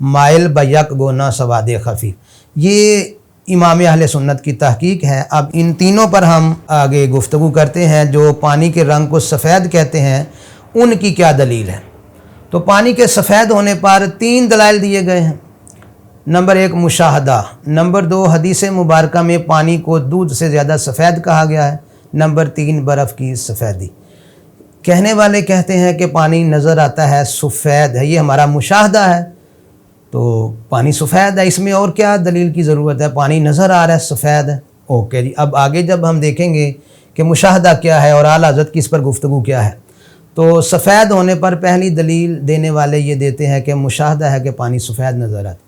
مائل بیک گونا سواد خفی، یہ امام اہل سنت کی تحقیق ہے۔ اب ان تینوں پر ہم آگے گفتگو کرتے ہیں۔ جو پانی کے رنگ کو سفید کہتے ہیں ان کی کیا دلیل ہے؟ تو پانی کے سفید ہونے پر 3 دلائل دیے گئے ہیں۔ نمبر 1 مشاہدہ، نمبر 2 حدیث مبارکہ میں پانی کو دودھ سے زیادہ سفید کہا گیا ہے، نمبر 3 برف کی سفیدی۔ کہنے والے کہتے ہیں کہ پانی نظر آتا ہے سفید ہے، یہ ہمارا مشاہدہ ہے، تو پانی سفید ہے، اس میں اور کیا دلیل کی ضرورت ہے؟ پانی نظر آ رہا ہے سفید ہے۔ اوکے جی، اب آگے جب ہم دیکھیں گے کہ مشاہدہ کیا ہے اور اعلیٰ حضرت کی اس پر گفتگو کیا ہے، تو سفید ہونے پر پہلی دلیل دینے والے یہ دیتے ہیں کہ مشاہدہ ہے کہ پانی سفید نظر آتا ہے۔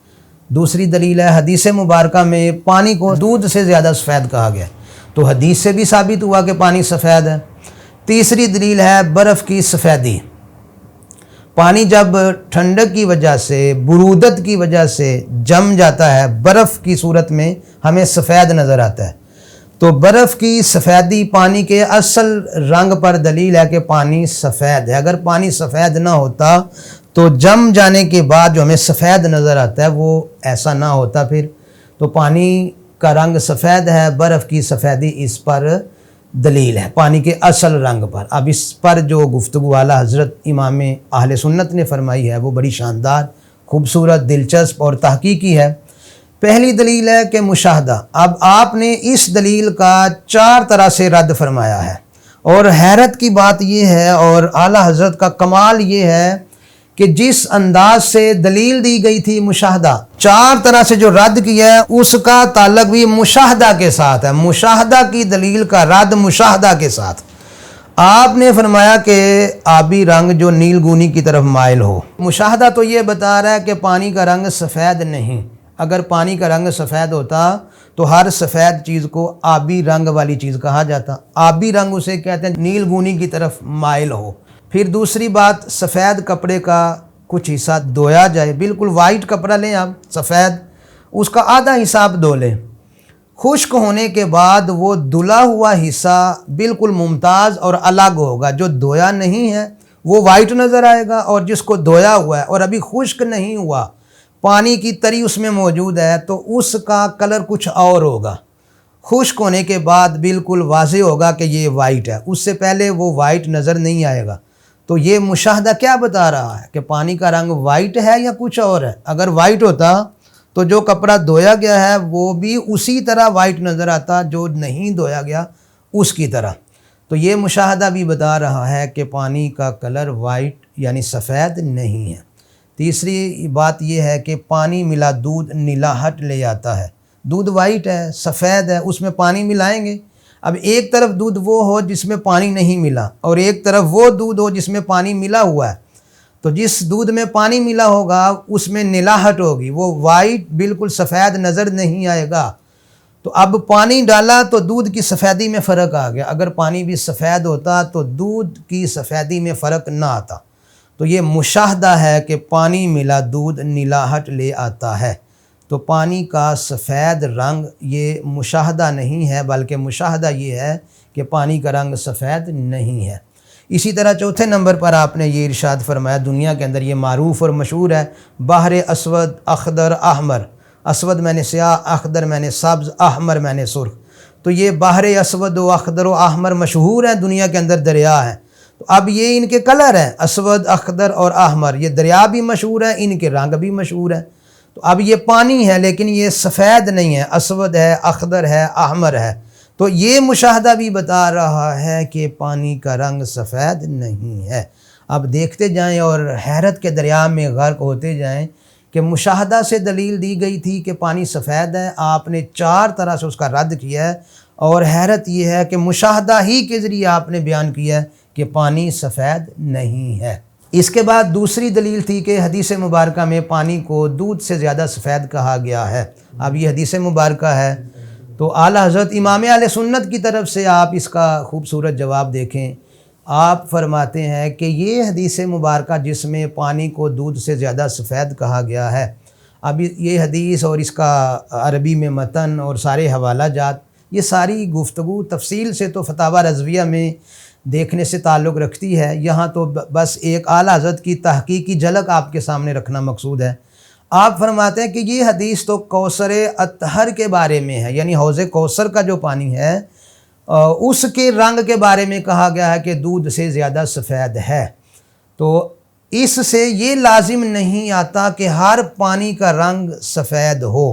دوسری دلیل ہے حدیث مبارکہ میں پانی کو دودھ سے زیادہ سفید کہا گیا، تو حدیث سے بھی ثابت ہوا کہ پانی سفید ہے۔ تیسری دلیل ہے برف کی سفیدی، پانی جب ٹھنڈک کی وجہ سے، برودت کی وجہ سے جم جاتا ہے برف کی صورت میں ہمیں سفید نظر آتا ہے، تو برف کی سفیدی پانی کے اصل رنگ پر دلیل ہے کہ پانی سفید ہے۔ اگر پانی سفید نہ ہوتا تو جم جانے کے بعد جو ہمیں سفید نظر آتا ہے وہ ایسا نہ ہوتا پھر، تو پانی کا رنگ سفید ہے، برف کی سفیدی اس پر دلیل ہے پانی کے اصل رنگ پر۔ اب اس پر جو گفتگو اعلیٰ حضرت امام اہل سنت نے فرمائی ہے وہ بڑی شاندار، خوبصورت، دلچسپ اور تحقیقی ہے۔ پہلی دلیل ہے کہ مشاہدہ۔ اب آپ نے اس دلیل کا 4 طرح سے رد فرمایا ہے، اور حیرت کی بات یہ ہے اور اعلیٰ حضرت کا کمال یہ ہے کہ جس انداز سے دلیل دی گئی تھی مشاہدہ، 4 طرح سے جو رد کیا ہے اس کا تعلق بھی مشاہدہ کے ساتھ ہے، مشاہدہ کی دلیل کا رد مشاہدہ کے ساتھ۔ آپ نے فرمایا کہ آبی رنگ جو نیل گونی کی طرف مائل ہو، مشاہدہ تو یہ بتا رہا ہے کہ پانی کا رنگ سفید نہیں۔ اگر پانی کا رنگ سفید ہوتا تو ہر سفید چیز کو آبی رنگ والی چیز کہا جاتا، آبی رنگ اسے کہتے ہیں نیل گونی کی طرف مائل ہو۔ پھر دوسری بات، سفید کپڑے کا کچھ حصہ دھویا جائے، بالکل وائٹ کپڑا لیں آپ سفید، اس کا آدھا حصہ آپ دھو لیں، خشک ہونے کے بعد وہ دھلا ہوا حصہ بالکل ممتاز اور الگ ہوگا، جو دھویا نہیں ہے وہ وائٹ نظر آئے گا، اور جس کو دھویا ہوا ہے اور ابھی خشک نہیں ہوا، پانی کی تری اس میں موجود ہے، تو اس کا کلر کچھ اور ہوگا، خشک ہونے کے بعد بالکل واضح ہوگا کہ یہ وائٹ ہے، اس سے پہلے وہ وائٹ نظر نہیں آئے گا۔ تو یہ مشاہدہ کیا بتا رہا ہے کہ پانی کا رنگ وائٹ ہے یا کچھ اور ہے؟ اگر وائٹ ہوتا تو جو کپڑا دھویا گیا ہے وہ بھی اسی طرح وائٹ نظر آتا جو نہیں دھویا گیا اس کی طرح۔ تو یہ مشاہدہ بھی بتا رہا ہے کہ پانی کا کلر وائٹ یعنی سفید نہیں ہے۔ تیسری بات یہ ہے کہ پانی ملا دودھ نلاہٹ لے آتا ہے، دودھ وائٹ ہے، سفید ہے، اس میں پانی ملائیں گے، اب ایک طرف دودھ وہ ہو جس میں پانی نہیں ملا اور ایک طرف وہ دودھ ہو جس میں پانی ملا ہوا ہے، تو جس دودھ میں پانی ملا ہوگا اس میں نلاہٹ ہوگی، وہ وائٹ بالکل سفید نظر نہیں آئے گا۔ تو اب پانی ڈالا تو دودھ کی سفیدی میں فرق آ گیا، اگر پانی بھی سفید ہوتا تو دودھ کی سفیدی میں فرق نہ آتا۔ تو یہ مشاہدہ ہے کہ پانی ملا دودھ نلاہٹ لے آتا ہے۔ تو پانی کا سفید رنگ یہ مشاہدہ نہیں ہے، بلکہ مشاہدہ یہ ہے کہ پانی کا رنگ سفید نہیں ہے۔ اسی طرح چوتھے نمبر پر آپ نے یہ ارشاد فرمایا، دنیا کے اندر یہ معروف اور مشہور ہے، بحر اسود اخضر احمر، اسود میں نے سیاہ، اخضر میں نے سبز، احمر میں نے سرخ۔ تو یہ بحر اسود و اخضر و احمر مشہور ہیں، دنیا کے اندر دریا ہیں، تو اب یہ ان کے کلر ہیں، اسود، اخضر اور احمر، یہ دریا بھی مشہور ہیں، ان کے رنگ بھی مشہور ہیں۔ تو اب یہ پانی ہے لیکن یہ سفید نہیں ہے، اسود ہے، اخضر ہے، احمر ہے، تو یہ مشاہدہ بھی بتا رہا ہے کہ پانی کا رنگ سفید نہیں ہے۔ اب دیکھتے جائیں اور حیرت کے دریا میں غرق ہوتے جائیں کہ مشاہدہ سے دلیل دی گئی تھی کہ پانی سفید ہے، آپ نے 4 طرح سے اس کا رد کیا ہے، اور حیرت یہ ہے کہ مشاہدہ ہی کے ذریعے آپ نے بیان کیا ہے کہ پانی سفید نہیں ہے۔ اس کے بعد دوسری دلیل تھی کہ حدیث مبارکہ میں پانی کو دودھ سے زیادہ سفید کہا گیا ہے۔ اب یہ حدیث مبارکہ ہے تو اعلیٰ حضرت امام اہل سنت کی طرف سے آپ اس کا خوبصورت جواب دیکھیں۔ آپ فرماتے ہیں کہ یہ حدیث مبارکہ جس میں پانی کو دودھ سے زیادہ سفید کہا گیا ہے، اب یہ حدیث اور اس کا عربی میں متن اور سارے حوالہ جات، یہ ساری گفتگو تفصیل سے تو فتاوی رضویہ میں دیکھنے سے تعلق رکھتی ہے، یہاں تو بس ایک اعلیٰ حضرت کی تحقیقی جھلک آپ کے سامنے رکھنا مقصود ہے۔ آپ فرماتے ہیں کہ یہ حدیث تو کوثر اطہر کے بارے میں ہے، یعنی حوض کوثر کا جو پانی ہے اس کے رنگ کے بارے میں کہا گیا ہے کہ دودھ سے زیادہ سفید ہے۔ تو اس سے یہ لازم نہیں آتا کہ ہر پانی کا رنگ سفید ہو۔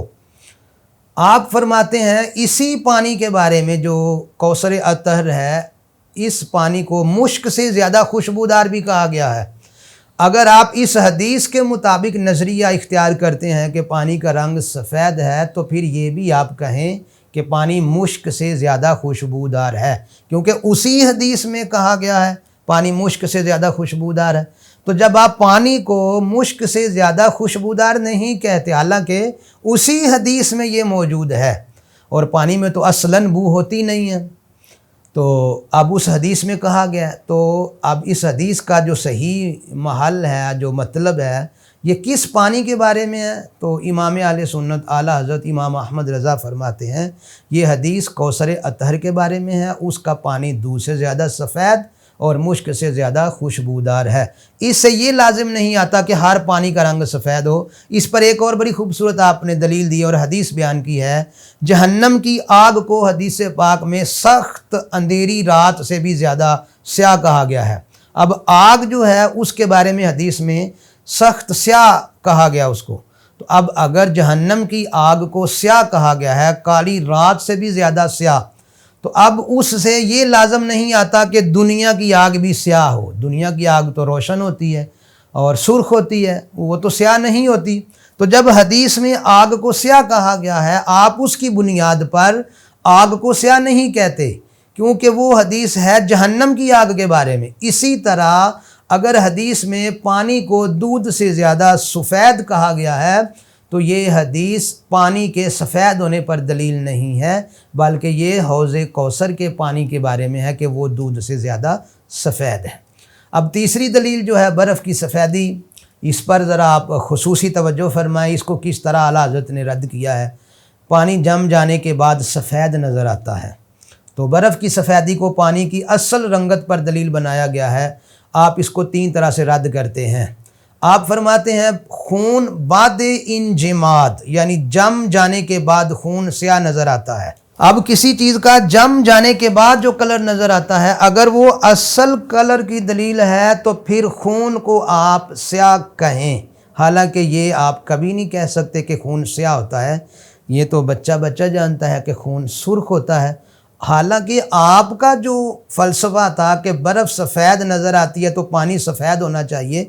آپ فرماتے ہیں اسی پانی کے بارے میں جو کوثر اطہر ہے، اس پانی کو مشک سے زیادہ خوشبودار بھی کہا گیا ہے۔ اگر آپ اس حدیث کے مطابق نظریہ اختیار کرتے ہیں کہ پانی کا رنگ سفید ہے، تو پھر یہ بھی آپ کہیں کہ پانی مشک سے زیادہ خوشبودار ہے، کیونکہ اسی حدیث میں کہا گیا ہے پانی مشک سے زیادہ خوشبودار ہے۔ تو جب آپ پانی کو مشک سے زیادہ خوشبودار نہیں کہتے، حالانکہ اسی حدیث میں یہ موجود ہے، اور پانی میں تو اصلاً بو ہوتی نہیں ہے، تو اب اس حدیث میں کہا گیا ہے، تو اب اس حدیث کا جو صحیح محل ہے، جو مطلب ہے، یہ کس پانی کے بارے میں ہے؟ تو امام اہل سنت اعلیٰ حضرت امام احمد رضا فرماتے ہیں یہ حدیث کوثر اطہر کے بارے میں ہے، اس کا پانی دودھ سے زیادہ سفید اور مشک سے زیادہ خوشبودار ہے۔ اس سے یہ لازم نہیں آتا کہ ہر پانی کا رنگ سفید ہو۔ اس پر ایک اور بڑی خوبصورت آپ نے دلیل دی اور حدیث بیان کی ہے، جہنم کی آگ کو حدیث پاک میں سخت اندھیری رات سے بھی زیادہ سیاہ کہا گیا ہے۔ اب آگ جو ہے اس کے بارے میں حدیث میں سخت سیاہ کہا گیا اس کو، تو اب اگر جہنم کی آگ کو سیاہ کہا گیا ہے، کالی رات سے بھی زیادہ سیاہ، تو اب اس سے یہ لازم نہیں آتا کہ دنیا کی آگ بھی سیاہ ہو۔ دنیا کی آگ تو روشن ہوتی ہے اور سرخ ہوتی ہے، وہ تو سیاہ نہیں ہوتی۔ تو جب حدیث میں آگ کو سیاہ کہا گیا ہے، آپ اس کی بنیاد پر آگ کو سیاہ نہیں کہتے، کیونکہ وہ حدیث ہے جہنم کی آگ کے بارے میں۔ اسی طرح اگر حدیث میں پانی کو دودھ سے زیادہ سفید کہا گیا ہے، تو یہ حدیث پانی کے سفید ہونے پر دلیل نہیں ہے، بلکہ یہ حوض کوثر کے پانی کے بارے میں ہے کہ وہ دودھ سے زیادہ سفید ہے۔ اب تیسری دلیل جو ہے برف کی سفیدی، اس پر ذرا آپ خصوصی توجہ فرمائیں، اس کو کس طرح اعلیٰ حضرت نے رد کیا ہے۔ پانی جم جانے کے بعد سفید نظر آتا ہے، تو برف کی سفیدی کو پانی کی اصل رنگت پر دلیل بنایا گیا ہے۔ آپ اس کو 3 طرح سے رد کرتے ہیں۔ آپ فرماتے ہیں خون بعد انجماد، یعنی جم جانے کے بعد خون سیاہ نظر آتا ہے۔ اب کسی چیز کا جم جانے کے بعد جو کلر نظر آتا ہے، اگر وہ اصل کلر کی دلیل ہے تو پھر خون کو آپ سیاہ کہیں، حالانکہ یہ آپ کبھی نہیں کہہ سکتے کہ خون سیاہ ہوتا ہے۔ یہ تو بچہ جانتا ہے کہ خون سرخ ہوتا ہے، حالانکہ آپ کا جو فلسفہ تھا کہ برف سفید نظر آتی ہے تو پانی سفید ہونا چاہیے،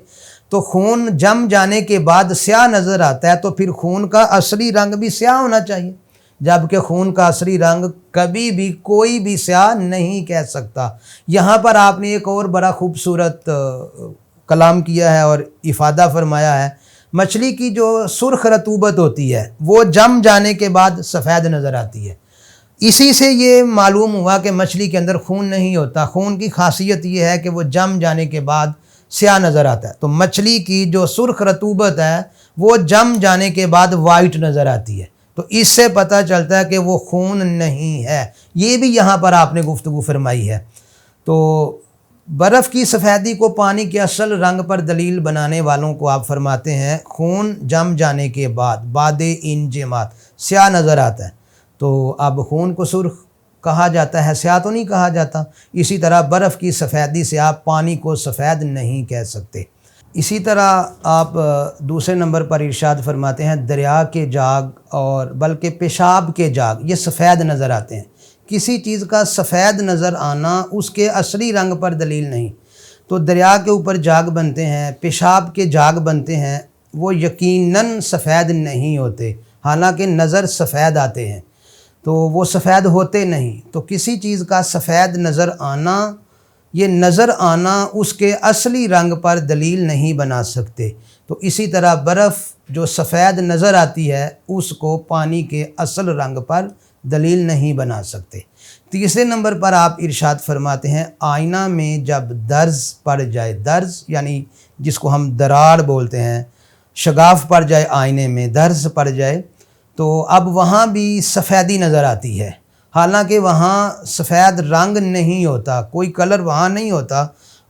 تو خون جم جانے کے بعد سیاہ نظر آتا ہے، تو پھر خون کا اصلی رنگ بھی سیاہ ہونا چاہیے، جبکہ خون کا اصلی رنگ کبھی بھی کوئی بھی سیاہ نہیں کہہ سکتا۔ یہاں پر آپ نے ایک اور بڑا خوبصورت کلام کیا ہے اور افادہ فرمایا ہے، مچھلی کی جو سرخ رطوبت ہوتی ہے وہ جم جانے کے بعد سفید نظر آتی ہے۔ اسی سے یہ معلوم ہوا کہ مچھلی کے اندر خون نہیں ہوتا، خون کی خاصیت یہ ہے کہ وہ جم جانے کے بعد سیاہ نظر آتا ہے۔ تو مچھلی کی جو سرخ رطوبت ہے وہ جم جانے کے بعد وائٹ نظر آتی ہے، تو اس سے پتہ چلتا ہے کہ وہ خون نہیں ہے۔ یہ بھی یہاں پر آپ نے گفتگو فرمائی ہے۔ تو برف کی سفیدی کو پانی کے اصل رنگ پر دلیل بنانے والوں کو آپ فرماتے ہیں خون جم جانے کے بعد انجماد سیاہ نظر آتا ہے، تو اب خون کو سرخ کہا جاتا ہے، سیاہ تو نہیں کہا جاتا۔ اسی طرح برف کی سفیدی سے آپ پانی کو سفید نہیں کہہ سکتے۔ اسی طرح آپ دوسرے نمبر پر ارشاد فرماتے ہیں دریا کے جاگ اور بلکہ پیشاب کے جاگ یہ سفید نظر آتے ہیں۔ کسی چیز کا سفید نظر آنا اس کے اصلی رنگ پر دلیل نہیں۔ تو دریا کے اوپر جاگ بنتے ہیں، پیشاب کے جاگ بنتے ہیں، وہ یقیناً سفید نہیں ہوتے، حالانکہ نظر سفید آتے ہیں، تو وہ سفید ہوتے نہیں۔ تو کسی چیز کا سفید نظر آنا، یہ نظر آنا اس کے اصلی رنگ پر دلیل نہیں بنا سکتے۔ تو اسی طرح برف جو سفید نظر آتی ہے اس کو پانی کے اصل رنگ پر دلیل نہیں بنا سکتے۔ تیسرے نمبر پر آپ ارشاد فرماتے ہیں آئینہ میں جب درز پڑ جائے، درز یعنی جس کو ہم دراڑ بولتے ہیں، شگاف پڑ جائے آئینے میں، درز پڑ جائے، تو اب وہاں بھی سفیدی نظر آتی ہے، حالانکہ وہاں سفید رنگ نہیں ہوتا، کوئی کلر وہاں نہیں ہوتا۔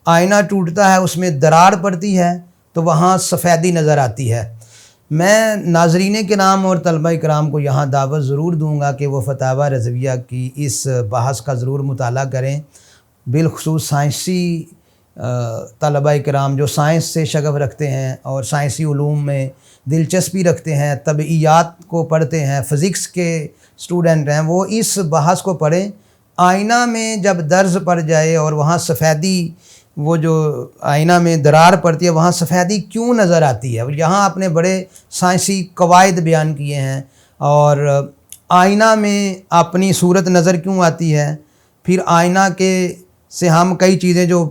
آئینہ ٹوٹتا ہے، اس میں دراڑ پڑتی ہے تو وہاں سفیدی نظر آتی ہے۔ میں ناظرین کرام اور طلبہ کرام کو یہاں دعوت ضرور دوں گا کہ وہ فتاوی رضویہ کی اس بحث کا ضرور مطالعہ کریں، بالخصوص سائنسی طلبہ کرام جو سائنس سے شغف رکھتے ہیں اور سائنسی علوم میں دلچسپی رکھتے ہیں، طبعیات کو پڑھتے ہیں، فزکس کے اسٹوڈنٹ ہیں، وہ اس بحث کو پڑھیں۔ آئینہ میں جب درز پڑ جائے اور وہاں سفیدی، وہ جو آئینہ میں درار پڑتی ہے وہاں سفیدی کیوں نظر آتی ہے، یہاں آپ نے بڑے سائنسی قواعد بیان کیے ہیں، اور آئینہ میں اپنی صورت نظر کیوں آتی ہے، پھر آئینہ کے سے ہم کئی چیزیں جو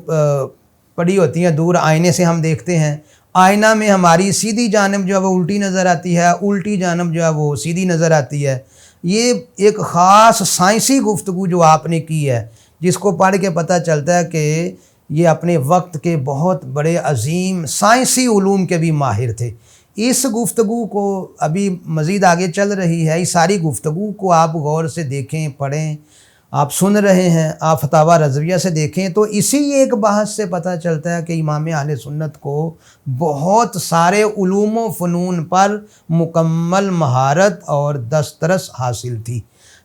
پڑی ہوتی ہیں دور آئینے سے ہم دیکھتے ہیں، آئینہ میں ہماری سیدھی جانب جو ہے وہ الٹی نظر آتی ہے، الٹی جانب جو ہے وہ سیدھی نظر آتی ہے۔ یہ ایک خاص سائنسی گفتگو جو آپ نے کی ہے، جس کو پڑھ کے پتہ چلتا ہے کہ یہ اپنے وقت کے بہت بڑے عظیم سائنسی علوم کے بھی ماہر تھے۔ اس گفتگو کو ابھی مزید آگے چل رہی ہے، اس ساری گفتگو کو آپ غور سے دیکھیں، پڑھیں، آپ سن رہے ہیں، آپ فتاوی رضویہ سے دیکھیں، تو اسی ایک بحث سے پتہ چلتا ہے کہ امام اہل سنت کو بہت سارے علوم و فنون پر مکمل مہارت اور دسترس حاصل تھی۔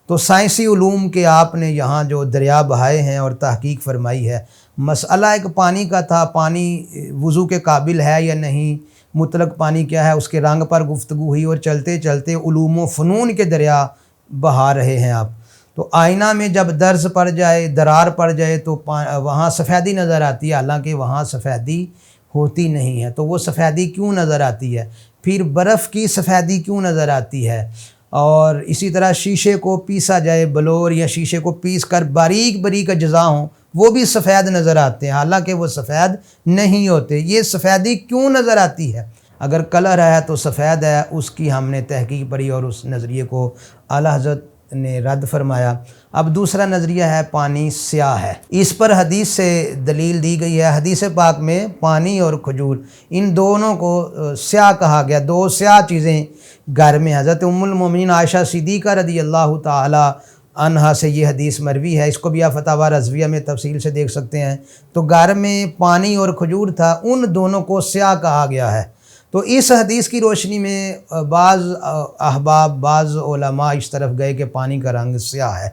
تو سائنسی علوم کے آپ نے یہاں جو دریا بہائے ہیں اور تحقیق فرمائی ہے، مسئلہ ایک پانی کا تھا، پانی وضو کے قابل ہے یا نہیں، مطلق پانی کیا ہے، اس کے رنگ پر گفتگو ہوئی، اور چلتے چلتے علوم و فنون کے دریا بہا رہے ہیں آپ۔ تو آئینہ میں جب درز پڑ جائے، درار پڑ جائے تو وہاں سفیدی نظر آتی ہے، حالانکہ وہاں سفیدی ہوتی نہیں ہے۔ تو وہ سفیدی کیوں نظر آتی ہے، پھر برف کی سفیدی کیوں نظر آتی ہے، اور اسی طرح شیشے کو پیسا جائے، بلور یا شیشے کو پیس کر باریک باریک اجزاء ہوں، وہ بھی سفید نظر آتے ہیں، حالانکہ وہ سفید نہیں ہوتے۔ یہ سفیدی کیوں نظر آتی ہے؟ اگر کلر ہے تو سفید ہے، اس کی ہم نے تحقیق پڑھی اور اس نظریے کو اعلیٰ حضرت نے رد فرمایا۔ اب دوسرا نظریہ ہے پانی سیاہ ہے، اس پر حدیث سے دلیل دی گئی ہے۔ حدیث پاک میں پانی اور کھجور ان دونوں کو سیاہ کہا گیا، دو سیاہ چیزیں گھر میں۔ حضرت ام المومنین عائشہ صدیقہ رضی اللہ تعالی عنہا سے یہ حدیث مروی ہے، اس کو بھی آپ فتاوی رضویہ میں تفصیل سے دیکھ سکتے ہیں۔ تو گھر میں پانی اور کھجور تھا، ان دونوں کو سیاہ کہا گیا ہے۔ تو اس حدیث کی روشنی میں بعض احباب، بعض علماء اس طرف گئے کہ پانی کا رنگ سیاہ ہے۔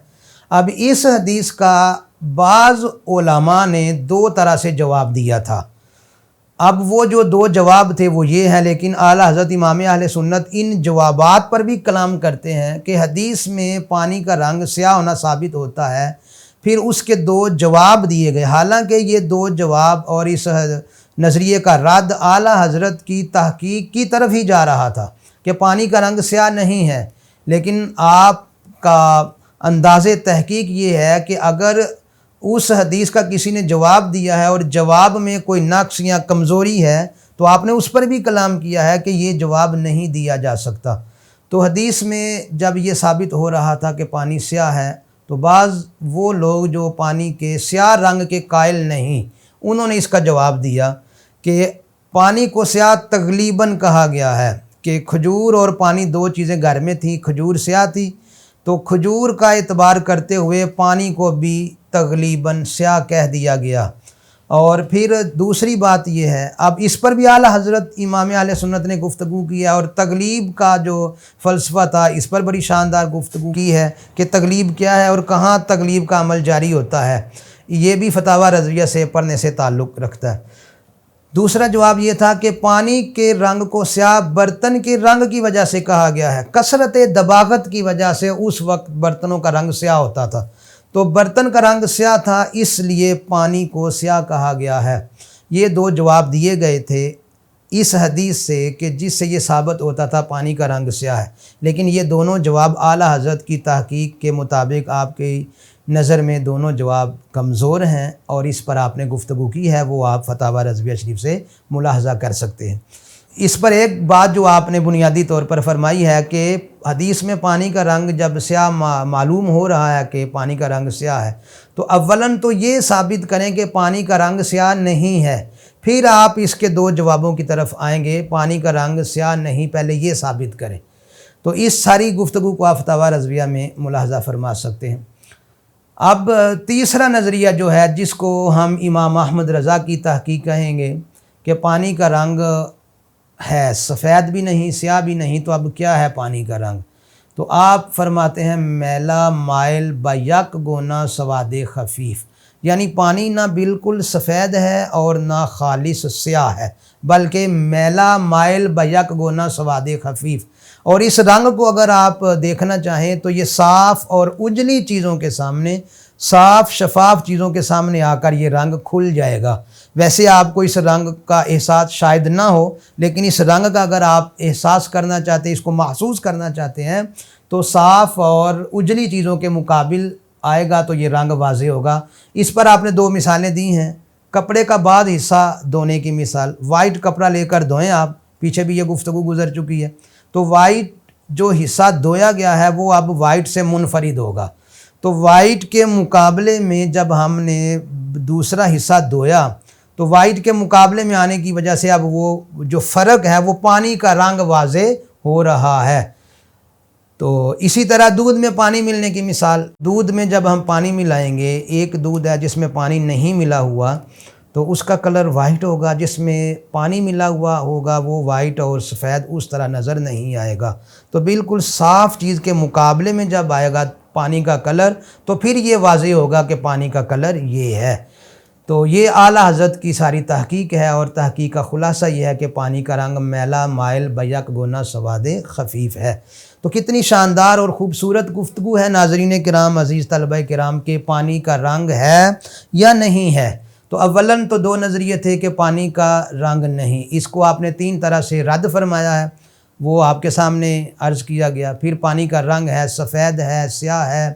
اب اس حدیث کا بعض علماء نے دو طرح سے جواب دیا تھا۔ اب وہ جو دو جواب تھے وہ یہ ہیں، لیکن اعلیٰ حضرت امام اہل سنت ان جوابات پر بھی کلام کرتے ہیں کہ حدیث میں پانی کا رنگ سیاہ ہونا ثابت ہوتا ہے، پھر اس کے دو جواب دیے گئے، حالانکہ یہ دو جواب اور اس نظریے کا رد اعلیٰ حضرت کی تحقیق کی طرف ہی جا رہا تھا کہ پانی کا رنگ سیاہ نہیں ہے، لیکن آپ کا انداز تحقیق یہ ہے کہ اگر اس حدیث کا کسی نے جواب دیا ہے اور جواب میں کوئی نقص یا کمزوری ہے تو آپ نے اس پر بھی کلام کیا ہے کہ یہ جواب نہیں دیا جا سکتا۔ تو حدیث میں جب یہ ثابت ہو رہا تھا کہ پانی سیاہ ہے، تو بعض وہ لوگ جو پانی کے سیاہ رنگ کے قائل نہیں، انہوں نے اس کا جواب دیا کہ پانی کو سیاہ تغلیباً کہا گیا ہے کہ کھجور اور پانی دو چیزیں گھر میں تھیں، کھجور سیاہ تھی، تو کھجور کا اعتبار کرتے ہوئے پانی کو بھی تغلیباً سیاہ کہہ دیا گیا۔ اور پھر دوسری بات یہ ہے، اب اس پر بھی اعلیٰ حضرت امام اہل سنت نے گفتگو کی ہے، اور تغلیب کا جو فلسفہ تھا اس پر بڑی شاندار گفتگو کی ہے کہ تغلیب کیا ہے اور کہاں تغلیب کا عمل جاری ہوتا ہے، یہ بھی فتاوی رضویہ سے پڑھنے سے تعلق رکھتا ہے۔ دوسرا جواب یہ تھا کہ پانی کے رنگ کو سیاہ برتن کے رنگ کی وجہ سے کہا گیا ہے، کثرت دباغت کی وجہ سے اس وقت برتنوں کا رنگ سیاہ ہوتا تھا، تو برتن کا رنگ سیاہ تھا اس لیے پانی کو سیاہ کہا گیا ہے۔ یہ دو جواب دیے گئے تھے اس حدیث سے کہ جس سے یہ ثابت ہوتا تھا پانی کا رنگ سیاہ ہے، لیکن یہ دونوں جواب اعلیٰ حضرت کی تحقیق کے مطابق آپ کی نظر میں دونوں جواب کمزور ہیں، اور اس پر آپ نے گفتگو کی ہے، وہ آپ فتاوی رضویہ شریف سے ملاحظہ کر سکتے ہیں۔ اس پر ایک بات جو آپ نے بنیادی طور پر فرمائی ہے کہ حدیث میں پانی کا رنگ جب سیاہ معلوم ہو رہا ہے کہ پانی کا رنگ سیاہ ہے، تو اولاً تو یہ ثابت کریں کہ پانی کا رنگ سیاہ نہیں ہے، پھر آپ اس کے دو جوابوں کی طرف آئیں گے۔ پانی کا رنگ سیاہ نہیں، پہلے یہ ثابت کریں۔ تو اس ساری گفتگو کو آپ فتاوی رضویہ میں ملاحظہ فرما سکتے ہیں۔ اب تیسرا نظریہ جو ہے، جس کو ہم امام احمد رضا کی تحقیق کہیں گے، کہ پانی کا رنگ ہے، سفید بھی نہیں سیاہ بھی نہیں، تو اب کیا ہے پانی کا رنگ؟ تو آپ فرماتے ہیں میلا مائل بیک گونا سواد خفیف، یعنی پانی نہ بالکل سفید ہے اور نہ خالص سیاہ ہے، بلکہ میلا مائل بیک گونا سواد خفیف۔ اور اس رنگ کو اگر آپ دیکھنا چاہیں تو یہ صاف اور اجلی چیزوں کے سامنے، صاف شفاف چیزوں کے سامنے آ کر یہ رنگ کھل جائے گا۔ ویسے آپ کو اس رنگ کا احساس شاید نہ ہو، لیکن اس رنگ کا اگر آپ احساس کرنا چاہتے ہیں، اس کو محسوس کرنا چاہتے ہیں، تو صاف اور اجلی چیزوں کے مقابل آئے گا تو یہ رنگ واضح ہوگا۔ اس پر آپ نے 2 مثالیں دی ہیں۔ کپڑے کا بعد حصہ دھونے کی مثال، وائٹ کپڑا لے کر دھوئیں آپ، پیچھے بھی یہ گفتگو گزر چکی ہے، تو وائٹ جو حصہ دھویا گیا ہے وہ اب وائٹ سے منفرد ہوگا۔ تو وائٹ کے مقابلے میں جب ہم نے دوسرا حصہ دھویا تو وائٹ کے مقابلے میں آنے کی وجہ سے اب وہ جو فرق ہے وہ پانی کا رنگ واضح ہو رہا ہے۔ تو اسی طرح دودھ میں پانی ملنے کی مثال، دودھ میں جب ہم پانی ملائیں گے، ایک دودھ ہے جس میں پانی نہیں ملا ہوا تو اس کا کلر وائٹ ہوگا، جس میں پانی ملا ہوا ہوگا وہ وائٹ اور سفید اس طرح نظر نہیں آئے گا۔ تو بالکل صاف چیز کے مقابلے میں جب آئے گا پانی کا کلر تو پھر یہ واضح ہوگا کہ پانی کا کلر یہ ہے۔ تو یہ اعلیٰ حضرت کی ساری تحقیق ہے، اور تحقیق کا خلاصہ یہ ہے کہ پانی کا رنگ میلا مائل بیک گونا سواد خفیف ہے۔ تو کتنی شاندار اور خوبصورت گفتگو ہے ناظرین کرام، عزیز طلبہ کرام، کہ پانی کا رنگ ہے یا نہیں ہے۔ تو اولاً تو 2 نظریے تھے کہ پانی کا رنگ نہیں، اس کو آپ نے 3 طرح سے رد فرمایا ہے، وہ آپ کے سامنے عرض کیا گیا۔ پھر پانی کا رنگ ہے، سفید ہے، سیاہ ہے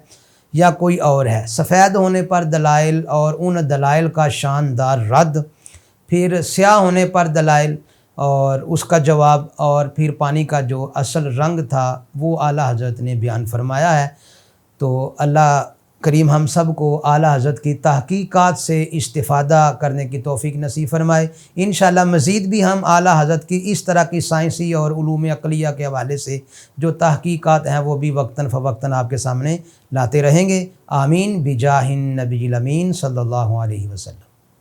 یا کوئی اور ہے، سفید ہونے پر دلائل اور ان دلائل کا شاندار رد، پھر سیاہ ہونے پر دلائل اور اس کا جواب، اور پھر پانی کا جو اصل رنگ تھا وہ اعلیٰ حضرت نے بیان فرمایا ہے۔ تو اللہ کریم ہم سب کو اعلیٰ حضرت کی تحقیقات سے استفادہ کرنے کی توفیق نصیب فرمائے۔ انشاءاللہ مزید بھی ہم اعلیٰ حضرت کی اس طرح کی سائنسی اور علوم عقلیہ کے حوالے سے جو تحقیقات ہیں وہ بھی وقتاً فوقتاً آپ کے سامنے لاتے رہیں گے۔ آمین بجاہ النبی الامین صلی اللہ علیہ وسلم۔